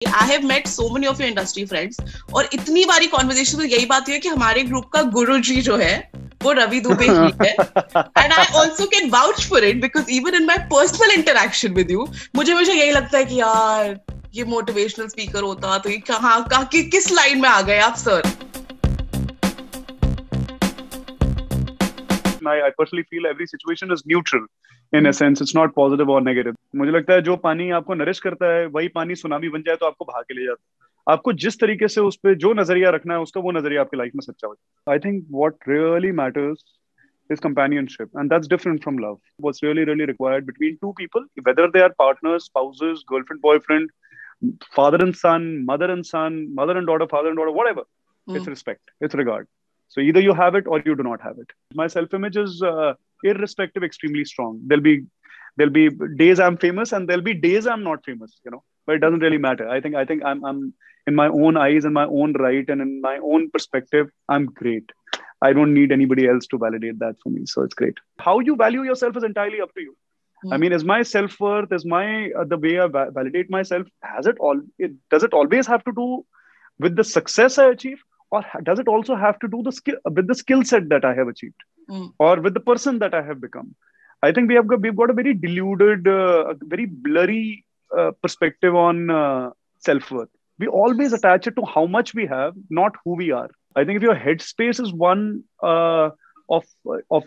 I have met so many of your industry friends और इतनी बारी कॉन्वर्सेशन तो यही बात हुई है कि हमारे ग्रुप का गुरुजी जो है वो रवि दुबे ही है. And I also can vouch for it because even in my personal interaction with you, मुझे हमेशा यही लगता है कि यार ये मोटिवेशनल स्पीकर होता तो ये कहाँ किस लाइन में आ गए आप sir. I personally feel every situation is neutral. In a sense, it's not positive or negative. मुझे लगता है जो पानी आपको नरिश करता है वही पानी सुनामी बन जाए तो आपको भाग के ले जाता है. आपको जिस तरीके से उस पे जो नजरिया रखना है उसका वो नजरिया आपकी लाइफ में सच्चा हो जाए. I think what really matters is companionship, and that's different from love. What's really required between two people, whether they are partners, spouses, girlfriend, boyfriend, father and son, mother and daughter, father and daughter, whatever. It's respect, it's regard. So either you have it or you do not have it. My self-image is irrespective, extremely strong. There'll be days I'm famous and there'll be days I'm not famous, but it doesn't really matter. I think I'm in my own eyes, in my own right, and in my own perspective, I'm great. I don't need anybody else to validate that for me. So it's great. How you value yourself is entirely up to you. I mean, is my self-worth, is my the way I validate myself, does it always have to do with the success I achieve? Or does it also have to do with the skill set that I have achieved, or with the person that I have become? I think we've got a very deluded, very blurry perspective on self-worth. We always attach it to how much we have, not who we are. I think if your headspace is one of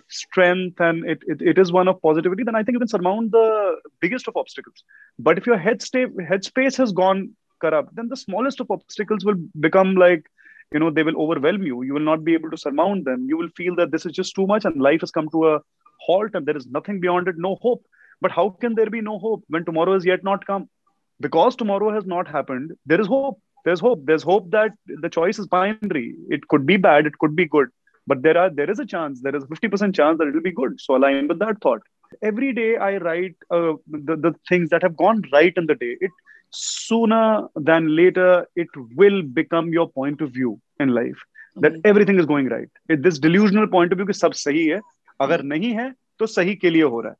strength and it is one of positivity, then I think you can surmount the biggest of obstacles. But if your headspace has gone corrupt, then the smallest of obstacles will become like, they will overwhelm you. You will not be able to surmount them. You will feel that this is just too much and life has come to a halt and there is nothing beyond it, no hope. But how can there be no hope when tomorrow is yet not come? Because tomorrow has not happened, there is hope. There's hope. There's hope that the choice is binary. It could be bad, it could be good. But there is a chance, there is a 50% chance that it will be good. So align with that thought. Every day I write the things that have gone right in the day. Sooner than later, it will become your point of view in life that everything is going right. This delusional point of view कि सब सही है, अगर नहीं है तो सही के लिए हो रहा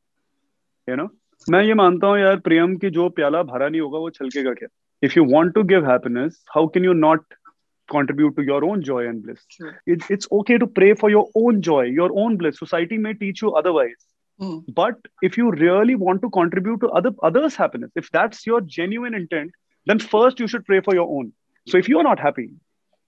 है. मैं ये मानता हूँ यार प्रियम कि जो प्याला भरा नहीं होगा वो छलकेगा क्या. If you want to give happiness, how can you not contribute to your own joy and bliss? It's okay to pray for your own joy, your own bliss. Society may teach you otherwise. But if you really want to contribute to others' happiness, if that's your genuine intent, then first you should pray for your own. So if you are not happy,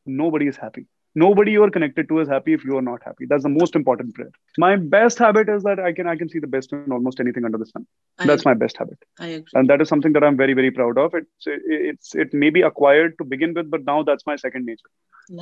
nobody is happy. Nobody you are connected to is happy if you are not happy. That's the most important prayer. My best habit is that I can see the best in almost anything under the sun. That's my best habit. I agree. And that is something that I'm very, very proud of. It may be acquired to begin with, but now that's my second nature.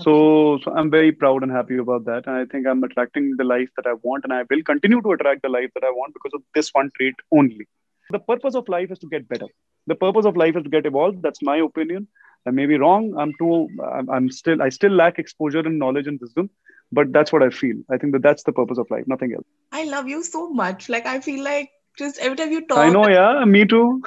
So I'm very proud and happy about that. And I think I'm attracting the life that I want, and I will continue to attract the life that I want because of this one trait only. The purpose of life is to get better. The purpose of life is to get evolved. That's my opinion. I may be wrong. I still lack exposure and knowledge and wisdom, but that's what I feel. I think that's the purpose of life, nothing else. I love you so much. Like, I feel like just every time you talk. I know, yeah, me too.